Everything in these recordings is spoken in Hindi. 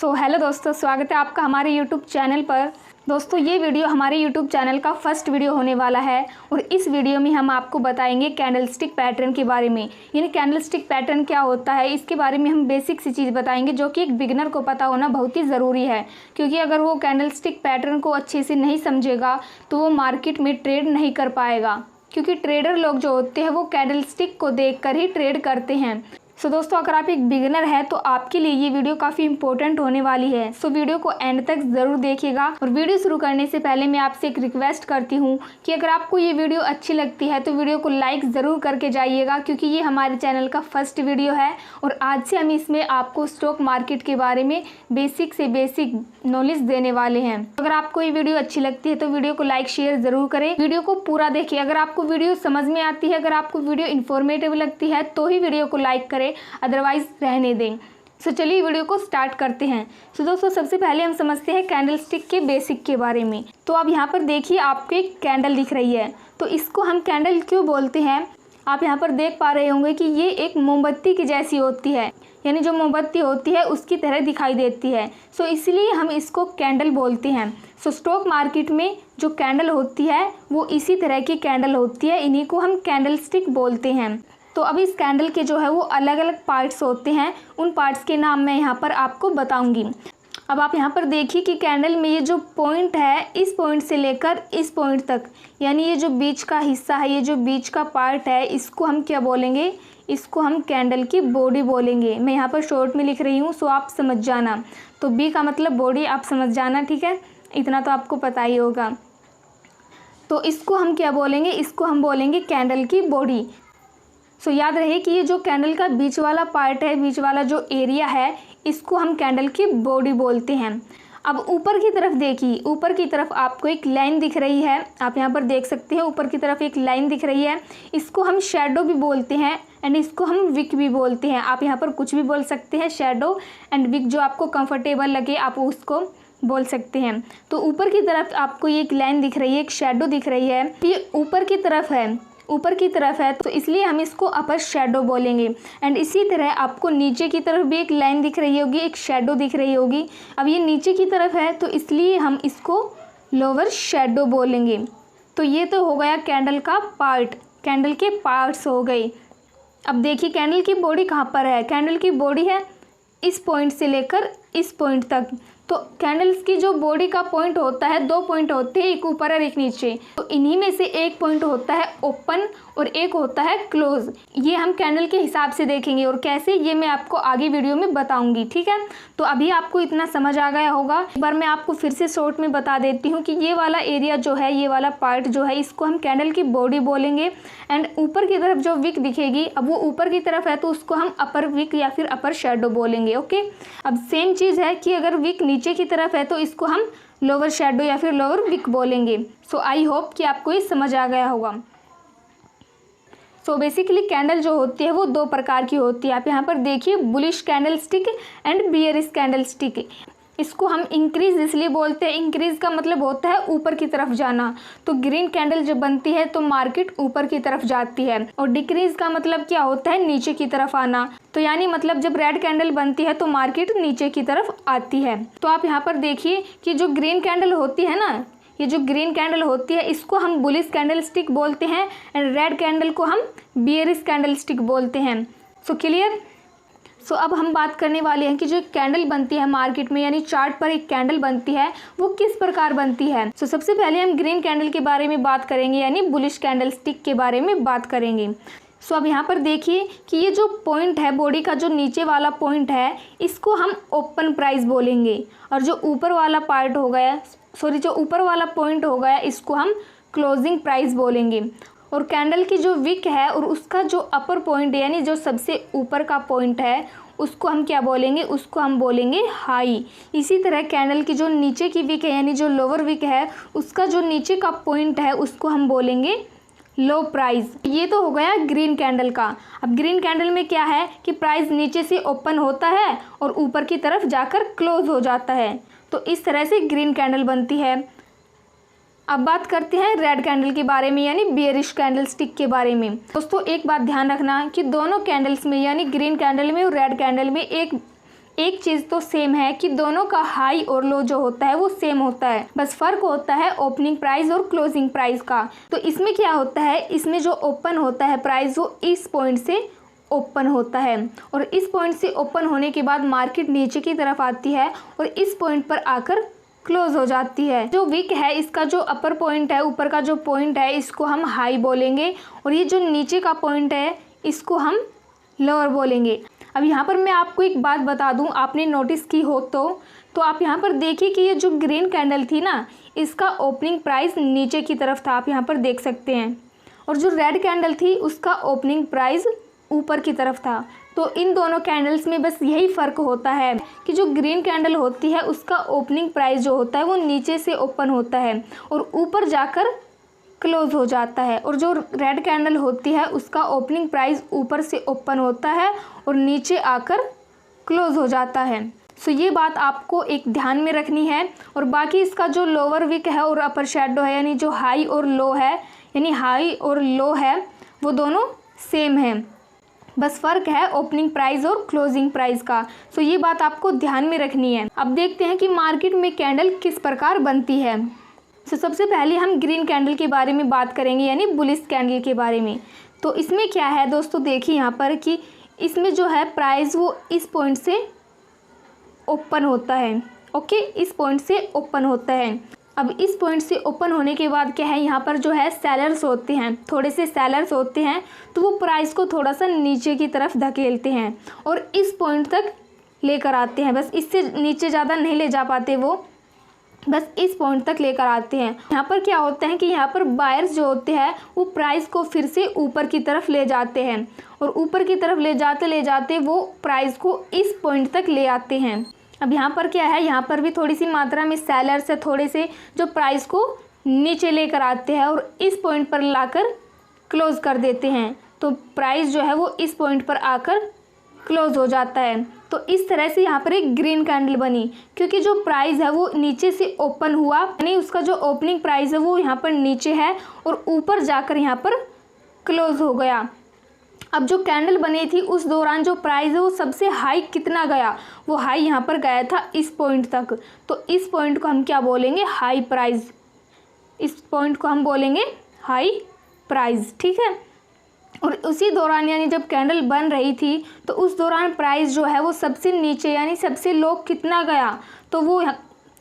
हेलो दोस्तों, स्वागत है आपका हमारे यूट्यूब चैनल पर। दोस्तों, ये वीडियो हमारे यूट्यूब चैनल का फर्स्ट वीडियो होने वाला है और इस वीडियो में हम आपको बताएंगे कैंडलस्टिक पैटर्न के बारे में। यानी कैंडलस्टिक पैटर्न क्या होता है, इसके बारे में हम बेसिक सी चीज़ बताएंगे जो कि एक बिगिनर को पता होना बहुत ही ज़रूरी है। क्योंकि अगर वो कैंडलस्टिक पैटर्न को अच्छे से नहीं समझेगा तो वो मार्केट में ट्रेड नहीं कर पाएगा। क्योंकि ट्रेडर लोग जो होते हैं वो कैंडलस्टिक को देखकर ही ट्रेड करते हैं। दोस्तों, अगर आप एक बिगिनर हैं तो आपके लिए ये वीडियो काफ़ी इंपॉर्टेंट होने वाली है। वीडियो को एंड तक ज़रूर देखिएगा। और वीडियो शुरू करने से पहले मैं आपसे एक रिक्वेस्ट करती हूँ कि अगर आपको ये वीडियो अच्छी लगती है तो वीडियो को लाइक ज़रूर करके जाइएगा, क्योंकि ये हमारे चैनल का फर्स्ट वीडियो है और आज से हम इसमें आपको स्टॉक मार्केट के बारे में बेसिक से बेसिक नॉलेज देने वाले हैं। अगर आपको ये वीडियो अच्छी लगती है तो वीडियो को लाइक शेयर ज़रूर करें। वीडियो को पूरा देखिए। अगर आपको वीडियो समझ में आती है, अगर आपको वीडियो इन्फॉर्मेटिव लगती है तो ही वीडियो को लाइक करें, अदरवाइज रहने दें। चलिए वीडियो को स्टार्ट करते हैं। दोस्तों, सबसे पहले हम समझते हैं कैंडलस्टिक के बेसिक के बारे में। तो आप यहाँ पर देखिए, आपको एक कैंडल दिख रही है। तो इसको हम कैंडल क्यों बोलते हैं, आप यहाँ पर देख पा रहे होंगे कि ये एक मोमबत्ती की जैसी होती है। यानी जो मोमबत्ती होती है उसकी तरह दिखाई देती है। इसलिए हम इसको कैंडल बोलते हैं। स्टॉक मार्केट में जो कैंडल होती है वो इसी तरह की कैंडल होती है, इन्हीं को हम कैंडलस्टिक बोलते हैं। तो अब इस कैंडल के जो है वो अलग अलग पार्ट्स होते हैं। उन पार्ट्स के नाम मैं यहाँ पर आपको बताऊंगी। अब आप यहाँ पर देखिए कि कैंडल में ये जो पॉइंट है, इस पॉइंट से लेकर इस पॉइंट तक, यानी ये जो बीच का हिस्सा है, ये जो बीच का पार्ट है, इसको हम क्या बोलेंगे, इसको हम कैंडल की बॉडी बोलेंगे। मैं यहाँ पर शॉर्ट में लिख रही हूँ सो आप समझ जाना। तो बी का मतलब बॉडी, आप समझ जाना, ठीक है, इतना तो आपको पता ही होगा। तो इसको हम क्या बोलेंगे, इसको हम बोलेंगे कैंडल की बॉडी। याद रहे कि ये जो कैंडल का बीच वाला पार्ट है, बीच वाला जो एरिया है, इसको हम कैंडल की बॉडी बोलते हैं। अब ऊपर की तरफ देखिए, ऊपर की तरफ आपको एक लाइन दिख रही है, आप यहाँ पर देख सकते हैं ऊपर की तरफ एक लाइन दिख रही है। इसको हम शैडो भी बोलते हैं एंड इसको हम विक भी बोलते हैं। आप यहाँ पर कुछ भी बोल सकते हैं, शैडो एंड विक, जो आपको कंफर्टेबल लगे आप उसको बोल सकते हैं। तो ऊपर की तरफ आपको ये एक लाइन दिख रही है, एक शैडो दिख रही है, ये ऊपर की तरफ है, ऊपर की तरफ है, तो इसलिए हम इसको अपर शैडो बोलेंगे। एंड इसी तरह आपको नीचे की तरफ भी एक लाइन दिख रही होगी, एक शैडो दिख रही होगी। अब ये नीचे की तरफ है तो इसलिए हम इसको लोअर शैडो बोलेंगे। तो ये तो हो गया कैंडल का पार्ट, कैंडल के पार्ट्स हो गए। अब देखिए कैंडल की बॉडी कहाँ पर है। कैंडल की बॉडी है इस पॉइंट से लेकर इस पॉइंट तक। तो कैंडल्स की जो बॉडी का पॉइंट होता है, दो पॉइंट होते हैं, एक ऊपर और एक नीचे। तो इन्हीं में से एक पॉइंट होता है ओपन और एक होता है क्लोज। ये हम कैंडल के हिसाब से देखेंगे और कैसे, ये मैं आपको आगे वीडियो में बताऊंगी, ठीक है। तो अभी आपको इतना समझ आ गया होगा। एक बार मैं आपको फिर से शॉर्ट में बता देती हूँ कि ये वाला एरिया जो है, ये वाला पार्ट जो है, इसको हम कैंडल की बॉडी बोलेंगे। एंड ऊपर की तरफ जो विक दिखेगी, अब वो ऊपर की तरफ है तो उसको हम अपर विक या फिर अपर शैडो बोलेंगे, ओके। अब सेम चीज़ है कि अगर विक नीचे की तरफ है तो इसको हम लोअर शैडो या फिर लोअर विक बोलेंगे। आई होप कि आपको ये समझ आ गया होगा। बेसिकली कैंडल जो होती है वो दो प्रकार की होती है। आप यहाँ पर देखिए, bullish candle stick and bearish candle stick. इसको हम इंक्रीज इसलिए बोलते हैं, इंक्रीज का मतलब होता है ऊपर की तरफ जाना। तो ग्रीन कैंडल जब बनती है तो मार्केट ऊपर की तरफ जाती है, और डिक्रीज का मतलब क्या होता है, नीचे की तरफ आना। तो यानी मतलब जब रेड कैंडल बनती है तो मार्केट नीचे की तरफ आती है। तो आप यहाँ पर देखिए कि जो ग्रीन कैंडल होती है ना, ये जो ग्रीन कैंडल होती है इसको हम बुलिश कैंडल स्टिक बोलते हैं एंड रेड कैंडल को हम बियरिश कैंडल स्टिक बोलते हैं। क्लियर। अब हम बात करने वाले हैं कि जो कैंडल बनती है मार्केट में, यानी चार्ट पर एक कैंडल बनती है, वो किस प्रकार बनती है। सबसे पहले हम ग्रीन कैंडल के बारे में बात करेंगे, यानी बुलिश कैंडल स्टिक के बारे में बात करेंगे। अब यहाँ पर देखिए कि ये जो पॉइंट है, बॉडी का जो नीचे वाला पॉइंट है, इसको हम ओपन प्राइस बोलेंगे। और जो ऊपर वाला पार्ट हो गया, जो ऊपर वाला पॉइंट हो गया, इसको हम क्लोजिंग प्राइस बोलेंगे। और कैंडल की जो विक है और उसका जो अपर पॉइंट, यानी जो सबसे ऊपर का पॉइंट है, उसको हम क्या बोलेंगे, उसको हम बोलेंगे हाई। इसी तरह कैंडल की जो नीचे की विक है, यानी जो लोअर विक है, उसका जो नीचे का पॉइंट है, उसको हम बोलेंगे लो प्राइस। ये तो हो गया ग्रीन कैंडल का। अब ग्रीन कैंडल में क्या है कि प्राइस नीचे से ओपन होता है और ऊपर की तरफ जाकर क्लोज हो जाता है। तो इस तरह से ग्रीन कैंडल बनती है। अब बात करते हैं रेड कैंडल के बारे में, यानी बियरिश कैंडल स्टिक के बारे में। दोस्तों, एक बात ध्यान रखना कि दोनों कैंडल्स में, यानी ग्रीन कैंडल में और रेड कैंडल में, एक एक चीज़ तो सेम है कि दोनों का हाई और लो जो होता है वो सेम होता है, बस फ़र्क होता है ओपनिंग प्राइस और क्लोजिंग प्राइस का। तो इसमें क्या होता है, इसमें जो ओपन होता है प्राइस वो इस पॉइंट से ओपन होता है और इस पॉइंट से ओपन होने के बाद मार्केट नीचे की तरफ आती है और इस पॉइंट पर आकर क्लोज हो जाती है। जो विक है इसका जो अपर पॉइंट है, ऊपर का जो पॉइंट है, इसको हम हाई बोलेंगे और ये जो नीचे का पॉइंट है इसको हम लोअर बोलेंगे। अब यहाँ पर मैं आपको एक बात बता दूँ, आपने नोटिस की हो तो आप यहाँ पर देखिए कि ये जो ग्रीन कैंडल थी ना, इसका ओपनिंग प्राइस नीचे की तरफ था, आप यहाँ पर देख सकते हैं, और जो रेड कैंडल थी उसका ओपनिंग प्राइस ऊपर की तरफ था। तो इन दोनों कैंडल्स में बस यही फ़र्क होता है कि जो ग्रीन कैंडल होती है उसका ओपनिंग प्राइस जो होता है वो नीचे से ओपन होता है और ऊपर जाकर क्लोज हो जाता है, और जो रेड कैंडल होती है उसका ओपनिंग प्राइस ऊपर से ओपन होता है और नीचे आकर क्लोज हो जाता है। सो ये बात आपको एक ध्यान में रखनी है। और बाकी इसका जो लोअर विक है और अपर शैडो है, यानी जो हाई और लो है, यानी हाई और लो है, वो दोनों सेम है, बस फ़र्क है ओपनिंग प्राइस और क्लोजिंग प्राइस का। सो ये बात आपको ध्यान में रखनी है। अब देखते हैं कि मार्केट में कैंडल किस प्रकार बनती है। सो सबसे पहले हम ग्रीन कैंडल के बारे में बात करेंगे, यानी बुलिश कैंडल के बारे में। तो इसमें क्या है दोस्तों, देखिए यहाँ पर कि इसमें जो है प्राइस वो इस पॉइंट से ओपन होता है। ओके, इस पॉइंट से ओपन होता है। अब इस पॉइंट से ओपन होने के बाद क्या है, यहाँ पर जो है सेलर्स होते हैं, थोड़े से सेलर्स होते हैं, तो वो प्राइस को थोड़ा सा नीचे की तरफ धकेलते हैं और इस पॉइंट तक लेकर आते हैं। बस इससे नीचे ज़्यादा नहीं ले जा पाते वो, बस इस पॉइंट तक लेकर आते हैं। यहाँ पर क्या होता है कि यहाँ पर बायर्स जो होते हैं वो प्राइस को फिर से ऊपर की तरफ ले जाते हैं और ऊपर की तरफ ले जाते वो प्राइस को इस पॉइंट तक ले आते हैं। अब यहाँ पर क्या है, यहाँ पर भी थोड़ी सी मात्रा में सेलर्स है, थोड़े से जो प्राइस को नीचे लेकर आते हैं और इस पॉइंट पर लाकर क्लोज कर देते हैं। तो प्राइस जो है वो इस पॉइंट पर आकर क्लोज हो जाता है। तो इस तरह से यहाँ पर एक ग्रीन कैंडल बनी, क्योंकि जो प्राइस है वो नीचे से ओपन हुआ, यानी उसका जो ओपनिंग प्राइस है वो यहाँ पर नीचे है और ऊपर जाकर यहाँ पर क्लोज हो गया। अब जो कैंडल बनी थी उस दौरान जो प्राइस है वो सबसे हाई कितना गया, वो हाई यहाँ पर गया था इस पॉइंट तक। तो इस पॉइंट को हम क्या बोलेंगे, हाई प्राइस। इस पॉइंट को हम बोलेंगे हाई प्राइस, ठीक है। और उसी दौरान यानी जब कैंडल बन रही थी तो उस दौरान प्राइस जो है वो सबसे नीचे यानी सबसे लो कितना गया, तो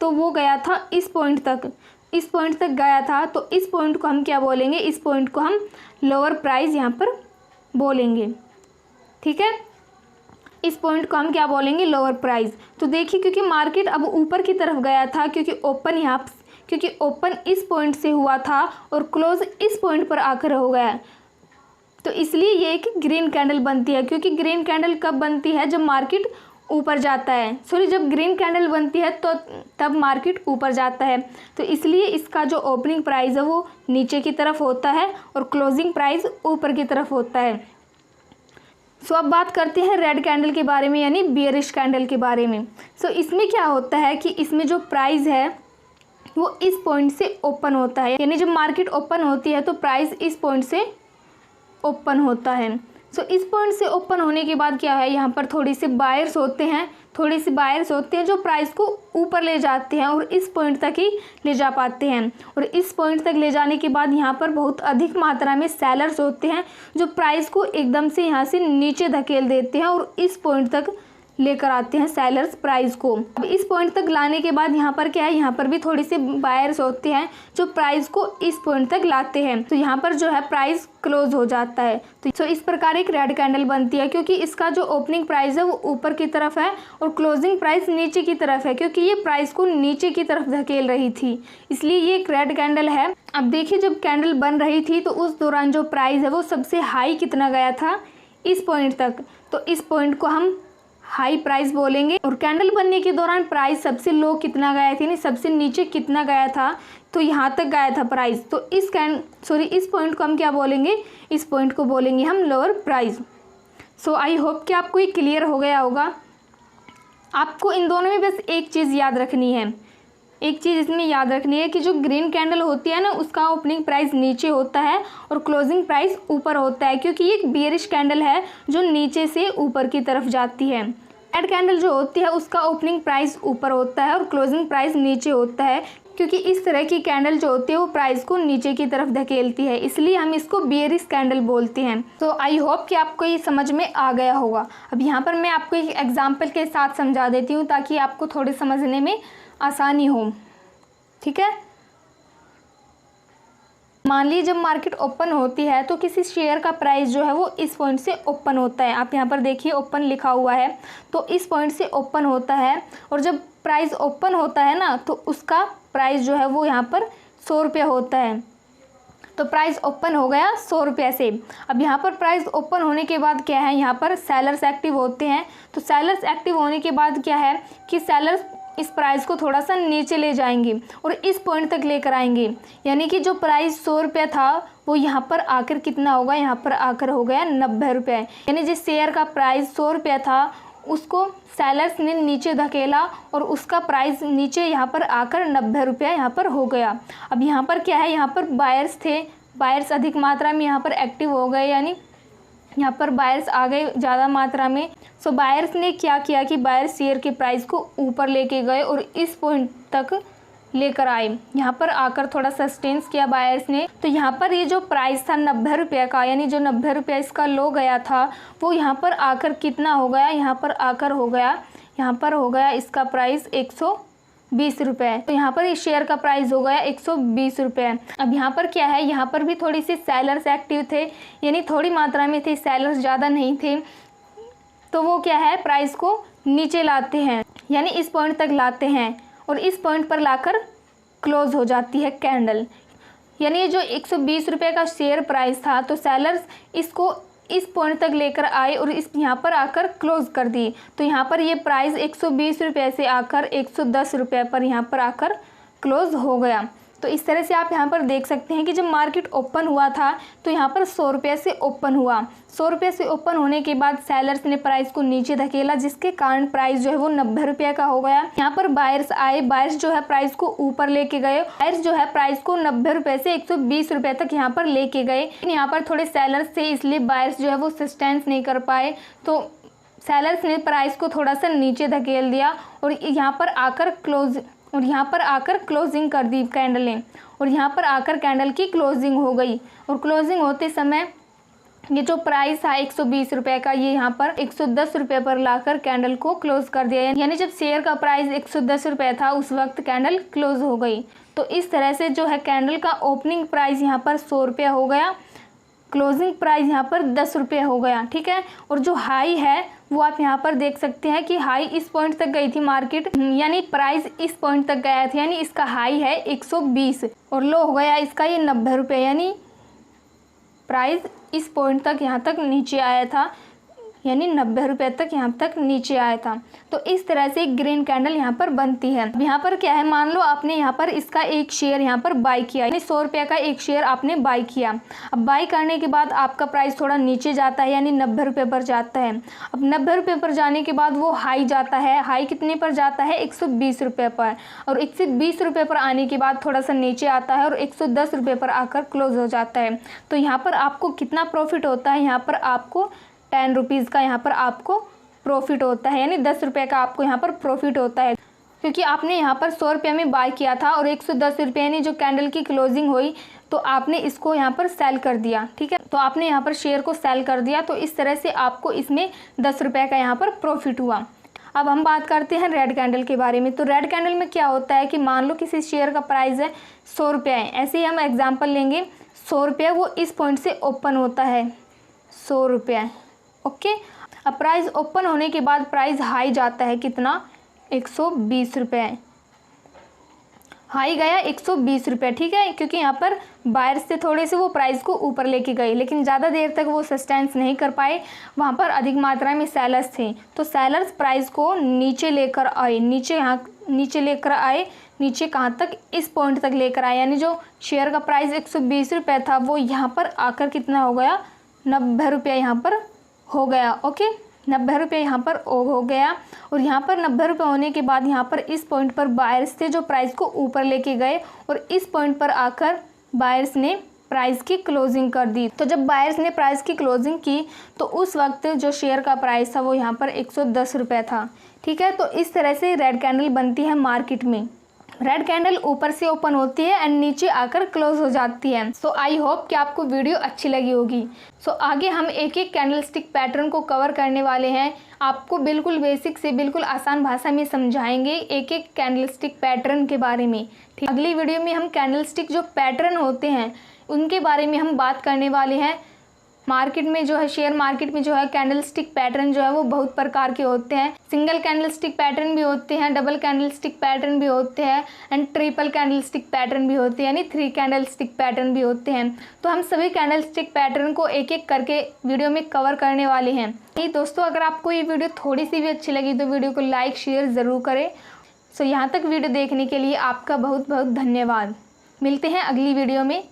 वो गया था इस पॉइंट तक, इस पॉइंट तक गया था। तो इस पॉइंट को हम क्या बोलेंगे, इस पॉइंट को हम लोअर प्राइस यहाँ पर बोलेंगे, ठीक है। इस पॉइंट को हम क्या बोलेंगे, लोअर प्राइस। तो देखिए क्योंकि मार्केट अब ऊपर की तरफ गया था, क्योंकि ओपन इस पॉइंट से हुआ था और क्लोज इस पॉइंट पर आकर हो गया, तो इसलिए ये एक ग्रीन कैंडल बनती है। क्योंकि ग्रीन कैंडल कब बनती है, जब मार्केट ऊपर जाता है, जब ग्रीन कैंडल बनती है तो तब मार्केट ऊपर जाता है। तो इसलिए इसका जो ओपनिंग प्राइस है वो नीचे की तरफ होता है और क्लोजिंग प्राइस ऊपर की तरफ होता है। सो अब बात करते हैं रेड कैंडल के बारे में, यानी बियरिश कैंडल के बारे में। सो इसमें क्या होता है कि इसमें जो प्राइस है वो इस पॉइंट से ओपन होता है, यानी जब मार्केट ओपन होती है तो प्राइस इस पॉइंट से ओपन होता है। सो इस पॉइंट से ओपन होने के बाद क्या है, यहाँ पर थोड़े से बायर्स होते हैं जो प्राइस को ऊपर ले जाते हैं और इस पॉइंट तक ही ले जा पाते हैं। और इस पॉइंट तक ले जाने के बाद यहाँ पर बहुत अधिक मात्रा में सेलर्स होते हैं जो प्राइस को एकदम से यहाँ से नीचे धकेल देते हैं और इस पॉइंट तक लेकर आते हैं सेलर्स प्राइस को। अब इस पॉइंट तक लाने के बाद यहाँ पर क्या है, यहाँ पर भी थोड़ी सी बायर्स होते हैं जो प्राइस को इस पॉइंट तक लाते हैं। तो यहाँ पर जो है प्राइस क्लोज हो जाता है। तो इस प्रकार एक रेड कैंडल बनती है, क्योंकि इसका जो ओपनिंग प्राइस है वो ऊपर की तरफ है और क्लोजिंग प्राइस नीचे की तरफ है, क्योंकि ये प्राइस को नीचे की तरफ धकेल रही थी, इसलिए ये एक रेड कैंडल है। अब देखिए जब कैंडल बन रही थी तो उस दौरान जो प्राइस है वो सबसे हाई कितना गया था, इस पॉइंट तक। तो इस पॉइंट को हम हाई प्राइस बोलेंगे। और कैंडल बनने के दौरान प्राइस सबसे लो कितना गया था, यानी सबसे नीचे कितना गया था, तो यहाँ तक गया था प्राइस। तो इस पॉइंट को हम क्या बोलेंगे, इस पॉइंट को बोलेंगे हम lower price. So I hope कि आपको ये क्लियर हो गया होगा। आपको इन दोनों में बस एक चीज़ याद रखनी है, एक चीज़ इसमें याद रखनी है कि जो ग्रीन कैंडल होती है ना उसका ओपनिंग प्राइस नीचे होता है और क्लोजिंग प्राइस ऊपर होता है, क्योंकि ये एक बियरिश कैंडल है जो नीचे से ऊपर की तरफ जाती है। रेड कैंडल जो होती है उसका ओपनिंग प्राइस ऊपर होता है और क्लोजिंग प्राइस नीचे होता है, क्योंकि इस तरह की कैंडल जो होती है वो प्राइस को नीचे की तरफ धकेलती है, इसलिए हम इसको बेयरिश कैंडल बोलते हैं। तो आई होप कि आपको ये समझ में आ गया होगा। अब यहाँ पर मैं आपको एक एग्जांपल के साथ समझा देती हूँ ताकि आपको थोड़े समझने में आसानी हो। ठीक है, मान लीजिए जब मार्केट ओपन होती है तो किसी शेयर का प्राइस जो है वो इस पॉइंट से ओपन होता है। आप यहाँ पर देखिए ओपन लिखा हुआ है, तो इस पॉइंट से ओपन होता है और जब प्राइस ओपन होता है ना तो उसका प्राइस जो है वो यहाँ पर 100 रुपये होता है। तो प्राइस ओपन हो गया 100 रुपये से। अब यहाँ पर प्राइस ओपन होने के बाद क्या है, यहाँ पर सेलर्स एक्टिव होते हैं। तो सेलर्स एक्टिव होने के बाद क्या है कि सेलर्स इस प्राइस को थोड़ा सा नीचे ले जाएंगे और इस पॉइंट तक लेकर आएंगे, यानी कि जो प्राइस 100 रुपये था वो यहाँ पर आकर कितना होगा, यहाँ पर आकर हो गया 90 रुपये। यानी जिस शेयर का प्राइस 100 रुपये था उसको सेलर्स ने नीचे धकेला और उसका प्राइस नीचे यहाँ पर आकर 90 रुपये यहाँ पर हो गया। अब यहाँ पर क्या है, यहाँ पर बायर्स थे, बायर्स अधिक मात्रा में यहाँ पर एक्टिव हो गए, यानी यहाँ पर बायर्स आ गए ज़्यादा मात्रा में। सो बायर्स ने क्या किया कि बायर्स शेयर के प्राइस को ऊपर लेके गए और इस पॉइंट तक लेकर आए। यहाँ पर आकर थोड़ा सस्टेंस किया बायर्स ने। तो यहाँ पर ये जो प्राइस था 90 रुपये का, यानी जो 90 रुपये इसका लो गया था वो यहाँ पर आकर कितना हो गया, यहाँ पर आकर हो गया, यहाँ पर हो गया इसका प्राइस 120 रुपये। तो यहाँ पर इस शेयर का प्राइस हो गया 120 रुपये। अब यहाँ पर क्या है, यहाँ पर भी थोड़ी सी सेलर्स एक्टिव थे, यानी थोड़ी मात्रा में थे, सेलर्स ज़्यादा नहीं थे। तो वो क्या है, प्राइस को नीचे लाते हैं, यानी इस पॉइंट तक लाते हैं और इस पॉइंट पर लाकर क्लोज हो जाती है कैंडल। यानी जो 120 रुपये का शेयर प्राइस था तो सेलर्स इसको इस पॉइंट तक लेकर आए और इस यहाँ पर आकर क्लोज कर दी। तो यहाँ पर ये प्राइस 120 रुपये से आकर 110 रुपये पर यहाँ पर आकर क्लोज हो गया। तो इस तरह से आप यहाँ पर देख सकते हैं कि जब मार्केट ओपन हुआ था तो यहाँ पर 100 रुपये से ओपन हुआ। 100 रुपये से ओपन होने के बाद सेलर्स ने प्राइस को नीचे धकेला, जिसके कारण प्राइस जो है वो 90 रुपये का हो गया। यहाँ पर बायर्स आए, बायर्स जो है प्राइस को ऊपर लेके गए, बायर्स जो है प्राइस को 90 रुपये से 120 रुपये तक यहाँ पर लेके गए। यहाँ पर थोड़े सेलर्स थे इसलिए बायर्स जो है वो सस्टेंस नहीं कर पाए, तो सेलर्स ने प्राइस को थोड़ा सा नीचे धकेल दिया और यहाँ पर आकर क्लोजिंग कर दी कैंडलें, और यहाँ पर आकर कैंडल की क्लोजिंग हो गई। और क्लोजिंग होते समय ये जो प्राइस था 120 रुपये का, ये यहाँ पर 110 रुपये पर लाकर कैंडल को क्लोज कर दिया। यानी जब शेयर का प्राइस 110 रुपये था उस वक्त कैंडल क्लोज हो गई। तो इस तरह से जो है कैंडल का ओपनिंग प्राइस यहाँ पर 100 रुपये हो गया, क्लोजिंग प्राइस यहाँ पर 10 रुपये हो गया। ठीक है, और जो हाई है वो आप यहाँ पर देख सकते हैं कि हाई इस पॉइंट तक गई थी मार्केट, यानी प्राइस इस पॉइंट तक गया था, यानी इसका हाई है 120 और लो हो गया इसका ये 90 रुपये, यानी प्राइस इस पॉइंट तक यहाँ तक नीचे आया था, यानी 90 रुपये तक यहाँ तक नीचे आया था। तो इस तरह से एक ग्रीन कैंडल यहाँ पर बनती है। यहाँ पर क्या है, मान लो आपने यहाँ पर इसका एक शेयर यहाँ पर बाई किया, यानी 100 रुपये का एक शेयर आपने बाई किया। अब बाई करने के बाद आपका प्राइस थोड़ा नीचे जाता है, यानी 90 रुपये पर जाता है। अब 90 रुपये पर जाने के बाद वो हाई जाता है, हाई कितने पर जाता है 120 रुपये पर, और 120 रुपये पर आने के बाद थोड़ा सा नीचे आता है और 110 रुपये पर आकर क्लोज हो जाता है। तो यहाँ पर आपको कितना प्रॉफिट होता है, यहाँ पर आपको 10 रुपीज़ का यहाँ पर आपको प्रॉफिट होता है, यानी 10 रुपये का आपको यहाँ पर प्रॉफिट होता है, क्योंकि आपने यहाँ पर 100 रुपये में बाय किया था और 110 रुपये यानी जो कैंडल की क्लोजिंग हुई तो आपने इसको यहाँ पर सेल कर दिया। ठीक है, तो आपने यहाँ पर शेयर को सेल कर दिया, तो इस तरह से आपको इसमें 10 रुपये का यहाँ पर प्रॉफिट हुआ। अब हम बात करते हैं रेड कैंडल के बारे में। तो रेड कैंडल में क्या होता है कि मान लो किसी शेयर का प्राइस है 100 रुपये है, ऐसे ही हम एग्जाम्पल लेंगे 100 रुपये, वो इस पॉइंट से ओपन होता है 100 रुपये। ओके, अब प्राइस ओपन होने के बाद प्राइस हाई जाता है कितना, 120 रुपये, हाई गया 120 रुपये। ठीक है, क्योंकि यहाँ पर बायर्स से थोड़े से वो प्राइस को ऊपर लेके गए, लेकिन ज़्यादा देर तक वो सस्टेंस नहीं कर पाए, वहाँ पर अधिक मात्रा में सेलर्स थे, तो सेलर्स प्राइस को नीचे लेकर आए, नीचे लेकर आए, नीचे कहाँ तक, इस पॉइंट तक लेकर आए, यानी जो शेयर का प्राइस 120 रुपये था वो यहाँ पर आकर कितना हो गया, 90 रुपये यहाँ पर हो गया। ओके, 90 रुपये यहाँ पर हो गया, और यहाँ पर 90 रुपये होने के बाद यहाँ पर इस पॉइंट पर बायर्स थे जो प्राइस को ऊपर लेके गए, और इस पॉइंट पर आकर बायर्स ने प्राइस की क्लोजिंग कर दी। तो जब बायर्स ने प्राइस की क्लोजिंग की तो उस वक्त जो शेयर का प्राइस था वो यहाँ पर 110 रुपये था। ठीक है, तो इस तरह से रेड कैंडल बनती है मार्केट में। रेड कैंडल ऊपर से ओपन होती है एंड नीचे आकर क्लोज हो जाती है। सो आई होप कि आपको वीडियो अच्छी लगी होगी। सो आगे हम एक एक कैंडलस्टिक पैटर्न को कवर करने वाले हैं। आपको बिल्कुल बेसिक से बिल्कुल आसान भाषा में समझाएंगे एक एक कैंडलस्टिक पैटर्न के बारे में। ठीक, अगली वीडियो में हम कैंडलस्टिक जो पैटर्न होते हैं उनके बारे में हम बात करने वाले हैं। मार्केट में जो है, शेयर मार्केट में जो है कैंडलस्टिक पैटर्न जो है वो बहुत प्रकार के होते हैं। सिंगल कैंडलस्टिक पैटर्न भी होते हैं, डबल कैंडलस्टिक पैटर्न भी होते हैं एंड ट्रिपल कैंडलस्टिक पैटर्न भी होते हैं, यानी 3 कैंडलस्टिक पैटर्न भी होते हैं। तो हम सभी कैंडलस्टिक पैटर्न को एक एक करके वीडियो में कवर करने वाले हैं। दोस्तों, अगर आपको ये वीडियो थोड़ी सी भी अच्छी लगी तो वीडियो को लाइक शेयर ज़रूर करें। सो यहाँ तक वीडियो देखने के लिए आपका बहुत बहुत धन्यवाद। मिलते हैं अगली वीडियो में।